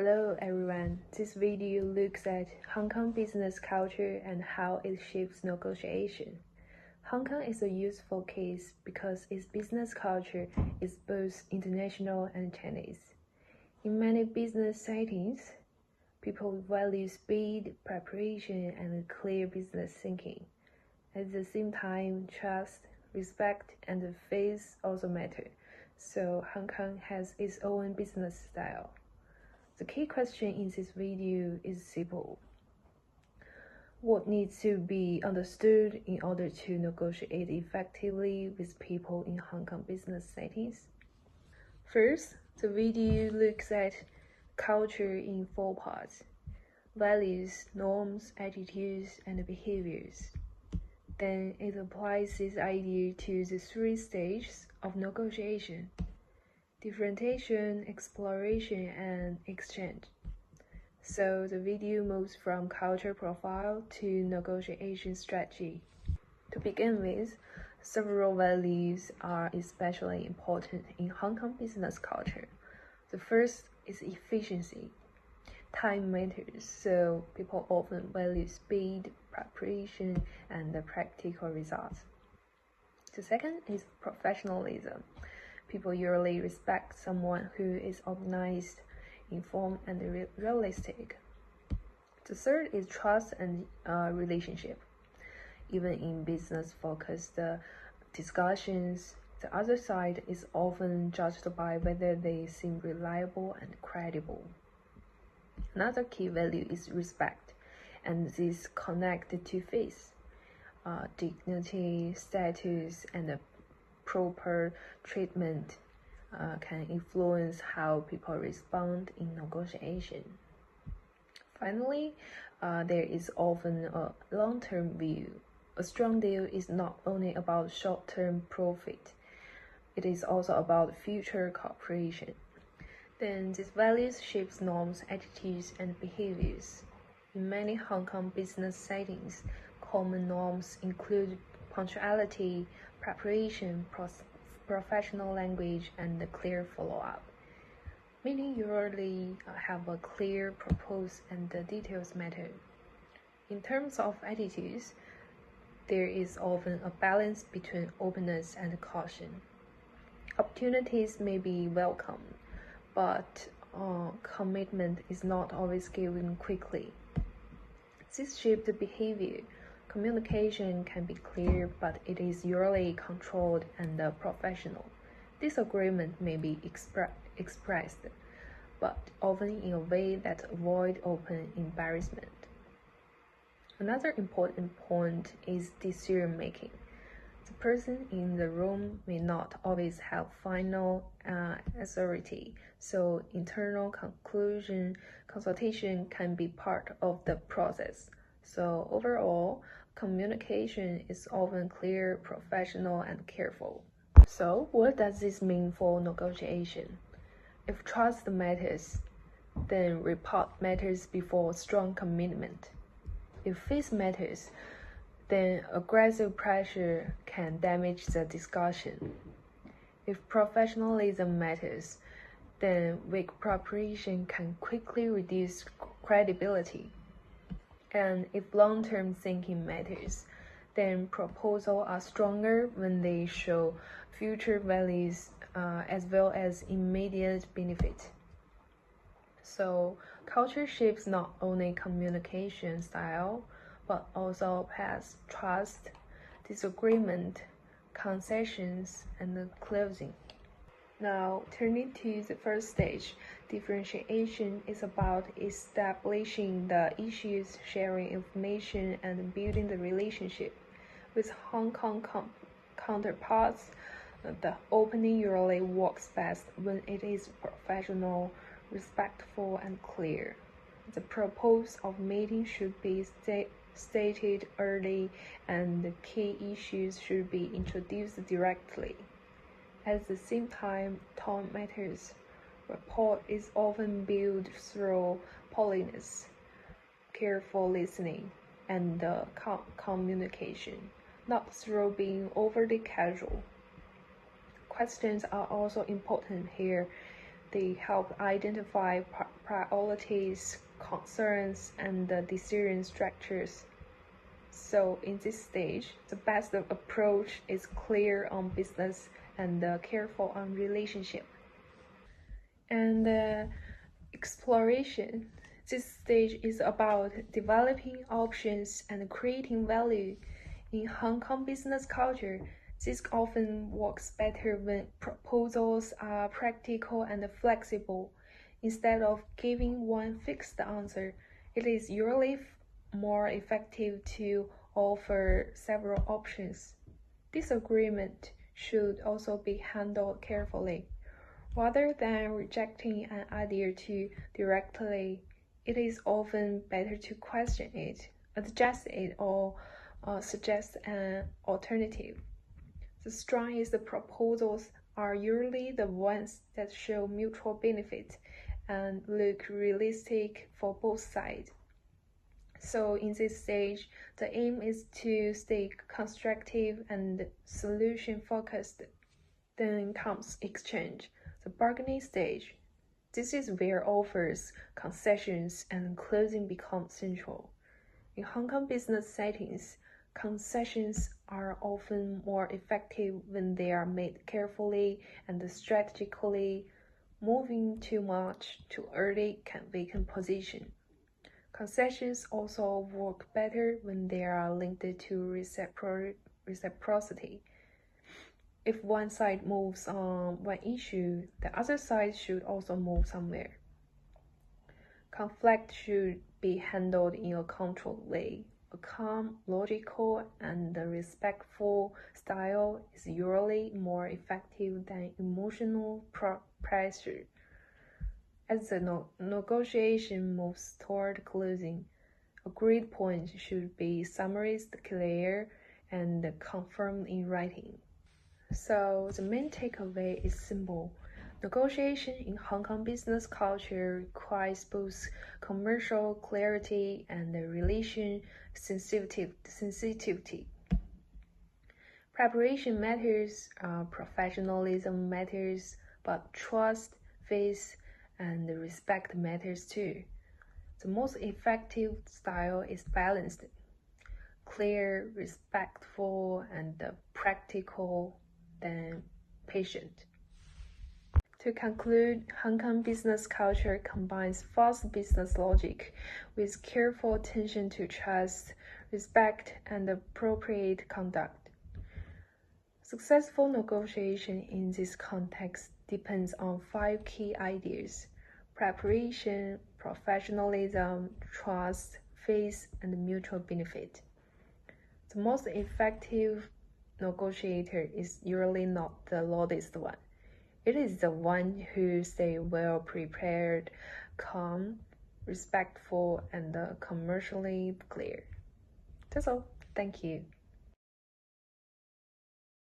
Hello everyone, this video looks at Hong Kong business culture and how it shapes negotiation. Hong Kong is a useful case because its business culture is both international and Chinese. In many business settings, people value speed, preparation, and clear business thinking. At the same time, trust, respect, and faith also matter, so Hong Kong has its own business style. The key question in this video is simple. What needs to be understood in order to negotiate effectively with people in Hong Kong business settings? First, the video looks at culture in 4 parts: values, norms, attitudes, and behaviors. Then it applies this idea to the 3 stages of negotiation: differentiation, exploration, and exchange. So the video moves from culture profile to negotiation strategy. To begin with, several values are especially important in Hong Kong business culture. The first is efficiency. Time matters, so people often value speed, preparation, and the practical results. The second is professionalism. People usually respect someone who is organized, informed, and realistic. The third is trust and relationship. Even in business-focused discussions, the other side is often judged by whether they seem reliable and credible. Another key value is respect, and this connected to faith, dignity, status, and proper treatment can influence how people respond in negotiation. Finally, there is often a long-term view. A strong deal is not only about short-term profit, it is also about future cooperation. Then these values shape norms, attitudes, and behaviors. In many Hong Kong business settings, common norms include punctuality, preparation, professional language, and clear follow-up. Meaning usually have a clear purpose and the details matter. In terms of attitudes, there is often a balance between openness and caution. Opportunities may be welcome, but commitment is not always given quickly. This shapes the behavior. Communication can be clear, but it is usually controlled and professional. Disagreement may be expressed, but often in a way that avoids open embarrassment. Another important point is decision-making. The person in the room may not always have final authority, so internal consultation can be part of the process. So overall, communication is often clear, professional, and careful. So what does this mean for negotiation? If trust matters, then report matters before strong commitment. If faith matters, then aggressive pressure can damage the discussion. If professionalism matters, then weak preparation can quickly reduce credibility. And if long-term thinking matters, then proposals are stronger when they show future values as well as immediate benefit. So culture shapes not only communication style, but also past trust, disagreement, concessions, and closing. Now, turning to the first stage, differentiation is about establishing the issues, sharing information, and building the relationship. With Hong Kong counterparts, the opening usually works best when it is professional, respectful, and clear. The purpose of meeting should be stated early, and the key issues should be introduced directly. At the same time, tone matters. Rapport is often built through politeness, careful listening, and communication, not through being overly casual. Questions are also important here. They help identify priorities, concerns, and decision structures. So in this stage, the best approach is clear on business and careful on relationship. And exploration. This stage is about developing options and creating value. In Hong Kong business culture, this often works better when proposals are practical and flexible. Instead of giving one fixed answer, it is usually more effective to offer several options. Disagreement should also be handled carefully. Rather than rejecting an idea too directly, it is often better to question it, adjust it, or suggest an alternative. The strongest proposals are usually the ones that show mutual benefit and look realistic for both sides. So in this stage, the aim is to stay constructive and solution focused. Then comes exchange, the bargaining stage. This is where offers, concessions, and closing become central. In Hong Kong business settings, concessions are often more effective when they are made carefully and strategically. Moving too much too early can weaken position. Concessions also work better when they are linked to reciprocity. If one side moves on one issue, the other side should also move somewhere. Conflict should be handled in a controlled way. A calm, logical, and respectful style is usually more effective than emotional pressure. As the negotiation moves toward closing, agreed points should be summarized clear and confirmed in writing. So the main takeaway is simple. Negotiation in Hong Kong business culture requires both commercial clarity and relation sensitivity. Preparation matters, professionalism matters, but trust, faith, and respect matters too. The most effective style is balanced, clear, respectful, and practical, then patient. To conclude, Hong Kong business culture combines fast business logic with careful attention to trust, respect, and appropriate conduct. Successful negotiation in this context depends on 5 key ideas: preparation, professionalism, trust, faith, and mutual benefit. The most effective negotiator is usually not the loudest one. It is the one who stays well prepared, calm, respectful, and commercially clear. That's all. Thank you.